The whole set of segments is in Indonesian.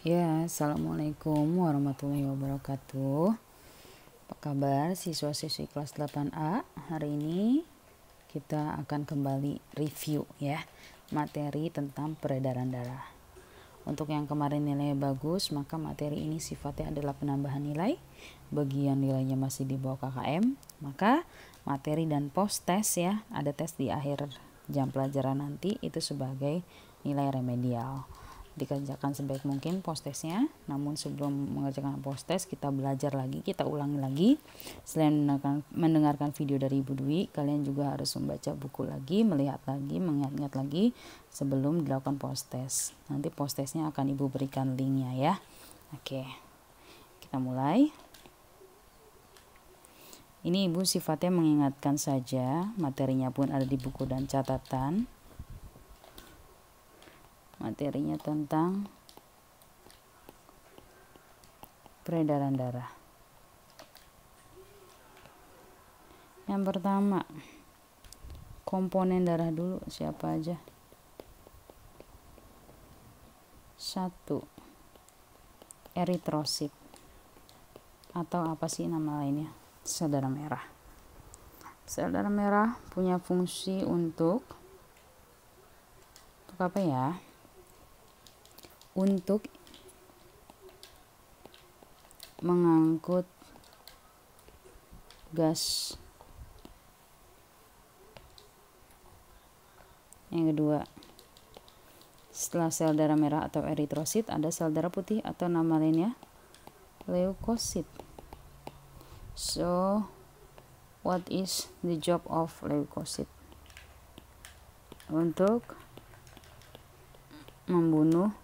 Ya, Assalamualaikum warahmatullahi wabarakatuh. Apa kabar siswa-siswi kelas 8A? Hari ini kita akan kembali review ya, materi tentang peredaran darah. Untuk yang kemarin nilainya bagus, maka materi ini sifatnya adalah penambahan nilai. Bagi yang nilainya masih di bawah KKM, maka materi dan post test ya, ada tes di akhir jam pelajaran nanti, itu sebagai nilai remedial. Dikerjakan sebaik mungkin post testnya, namun sebelum mengerjakan post test kita belajar lagi, kita ulangi lagi. Selain mendengarkan video dari Ibu Dwi, kalian juga harus membaca buku lagi, melihat lagi, mengingat-ingat lagi sebelum dilakukan post test. Nanti post testnya akan Ibu berikan linknya ya. Oke, kita mulai. Ini Ibu sifatnya mengingatkan saja, materinya pun ada di buku dan catatan. Materinya tentang peredaran darah. Yang pertama, komponen darah dulu, siapa aja? 1. Eritrosit, atau apa sih nama lainnya? Sel darah merah. Sel darah merah punya fungsi untuk apa ya? Untuk mengangkut gas. Yang kedua, setelah sel darah merah atau eritrosit, ada sel darah putih atau nama lainnya leukosit. So, what is the job of leukosit? Untuk membunuh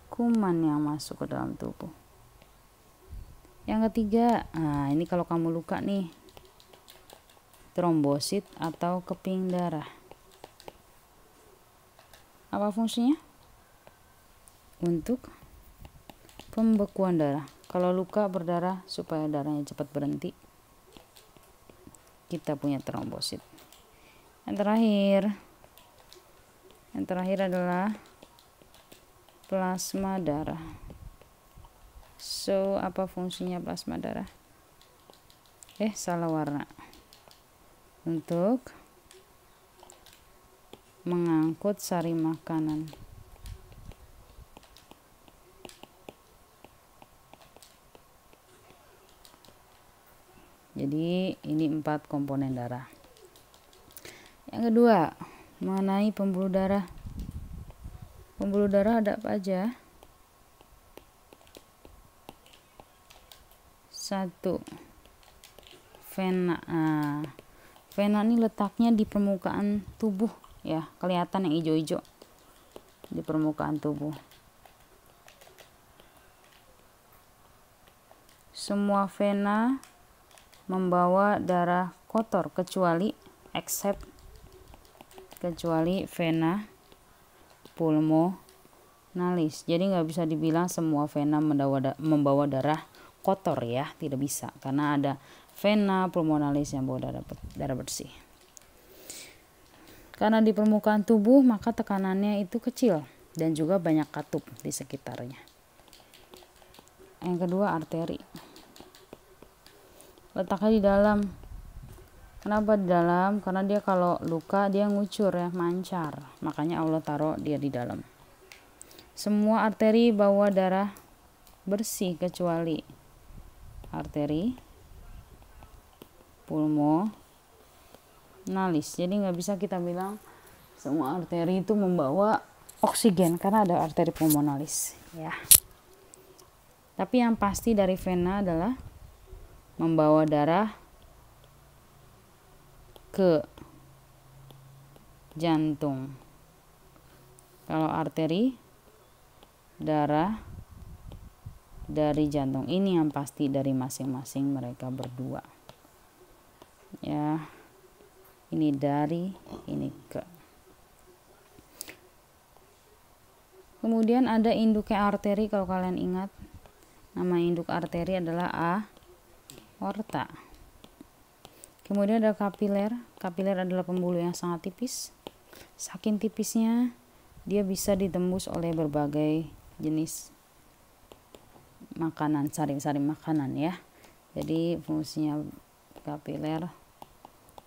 kuman yang masuk ke dalam tubuh. Yang ketiga, ini kalau kamu luka nih, trombosit atau keping darah. Apa fungsinya? Untuk pembekuan darah. Kalau luka berdarah, supaya darahnya cepat berhenti, kita punya trombosit. Yang terakhir adalah plasma darah. So, apa fungsinya plasma darah? Salah warna. Untuk mengangkut sari makanan. Jadi, ini 4 komponen darah. Yang kedua, mengenai pembuluh darah. Pembuluh darah ada apa aja? 1. Vena. Vena ini letaknya di permukaan tubuh ya, kelihatan yang hijau-hijau di permukaan tubuh. Semua vena membawa darah kotor kecuali vena pulmonalis. Jadi nggak bisa dibilang semua vena membawa darah kotor ya, tidak bisa, karena ada vena pulmonalis yang bawa darah bersih. Karena di permukaan tubuh, maka tekanannya itu kecil dan juga banyak katup di sekitarnya. Yang kedua, arteri. Letaknya di dalam. Kenapa di dalam? Karena dia kalau luka dia ngucur ya, mancar. Makanya Allah taruh dia di dalam. Semua arteri bawa darah bersih kecuali arteri pulmonalis. Jadi nggak bisa kita bilang semua arteri itu membawa oksigen karena ada arteri pulmonalis ya. Tapi yang pasti dari vena adalah membawa darah ke jantung. Kalau arteri, darah dari jantung. Ini yang pasti dari masing-masing mereka berdua ya. Ini dari, ini ke. Kemudian ada induknya arteri. Kalau kalian ingat, nama induk arteri adalah aorta. Kemudian ada kapiler. Kapiler adalah pembuluh yang sangat tipis. Saking tipisnya dia bisa ditembus oleh berbagai jenis makanan, sari-sari makanan ya. Jadi fungsinya kapiler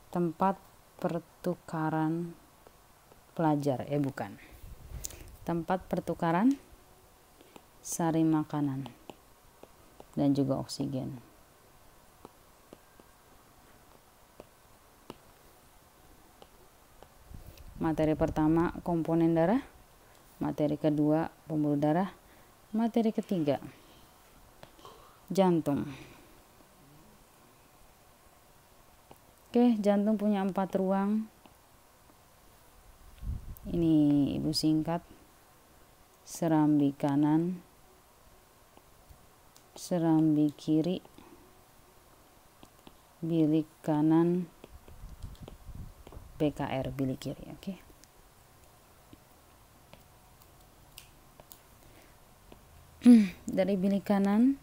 tempat pertukaran pelajar, bukan. Tempat pertukaran sari makanan dan juga oksigen. Materi pertama komponen darah, materi kedua pembuluh darah, materi ketiga jantung. Oke, jantung punya 4 ruang. Ini ibu singkat: serambi kanan, serambi kiri, bilik kanan, PKR bilik kiri. Oke. Dari bilik kanan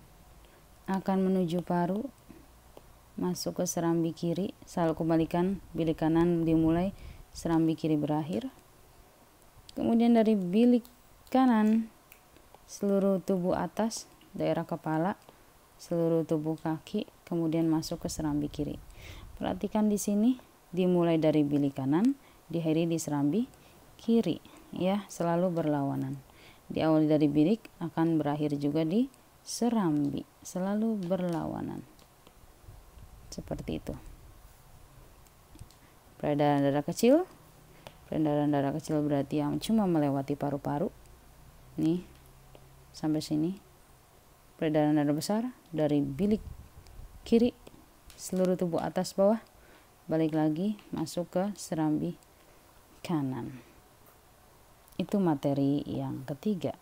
akan menuju paru, masuk ke serambi kiri, selalu kembalikan, bilik kanan dimulai, serambi kiri berakhir. Kemudian dari bilik kanan seluruh tubuh atas, daerah kepala, seluruh tubuh kaki, kemudian masuk ke serambi kiri. Perhatikan di sini dimulai dari bilik kanan, diakhiri di serambi kiri ya, selalu berlawanan. Diawali dari bilik akan berakhir juga di serambi, selalu berlawanan. Seperti itu. Peredaran darah kecil. Peredaran darah kecil berarti yang cuma melewati paru-paru. Nih, sampai sini. Peredaran darah besar dari bilik kiri, seluruh tubuh atas bawah, balik lagi masuk ke serambi kanan. Itu materi yang ketiga.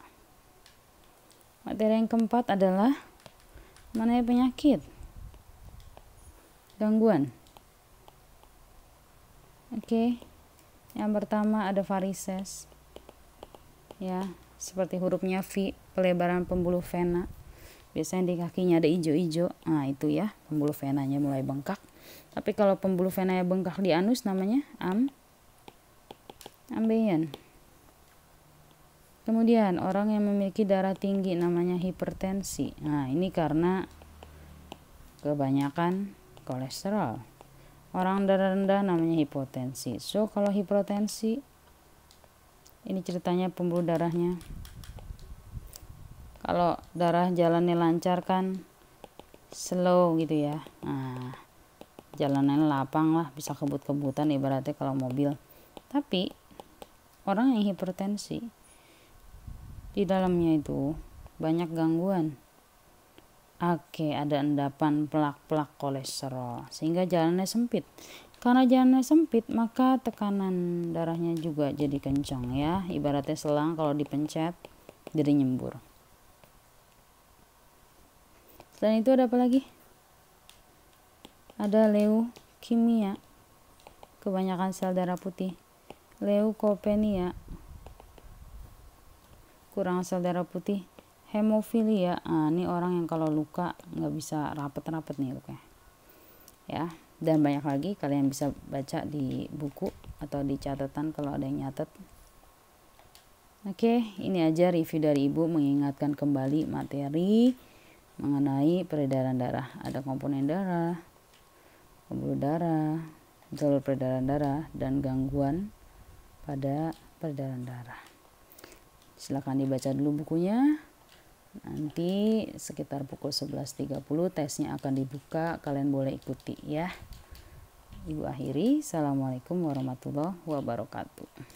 Materi yang keempat adalah mengenai penyakit, gangguan. Oke. Yang pertama ada varises. Ya, seperti hurufnya V, pelebaran pembuluh vena. Biasanya di kakinya ada ijo-ijo. Nah, itu ya, pembuluh venanya mulai bengkak. Tapi kalau pembuluh venanya bengkak di anus namanya ambeien. Kemudian orang yang memiliki darah tinggi namanya hipertensi. Nah, ini karena kebanyakan kolesterol. Orang darah rendah namanya hipotensi. So, kalau hipertensi, ini ceritanya pembuluh darahnya. Kalau darah jalannya lancar kan slow gitu ya. Nah, jalannya lapang lah, bisa kebut-kebutan ibaratnya kalau mobil. Tapi orang yang hipertensi, di dalamnya itu banyak gangguan. Oke, ada endapan plak-plak kolesterol sehingga jalannya sempit. Karena jalannya sempit, maka tekanan darahnya juga jadi kencang ya. Ibaratnya selang kalau dipencet jadi nyembur. Selain itu ada apa lagi? Ada leukemia, kebanyakan sel darah putih. Leukopenia, kurang sel darah putih. Hemofilia, ini orang yang kalau luka nggak bisa rapet-rapet nih lukanya. Ya, dan banyak lagi kalian bisa baca di buku atau di catatan kalau ada yang nyatet. Oke, ini aja review dari Ibu mengingatkan kembali materi mengenai peredaran darah. Ada komponen darah, pembuluh darah, jalur peredaran darah, dan gangguan pada peredaran darah. Silakan dibaca dulu bukunya. Nanti sekitar pukul 11.30 tesnya akan dibuka, kalian boleh ikuti ya. Ibu akhiri, assalamualaikum warahmatullahi wabarakatuh.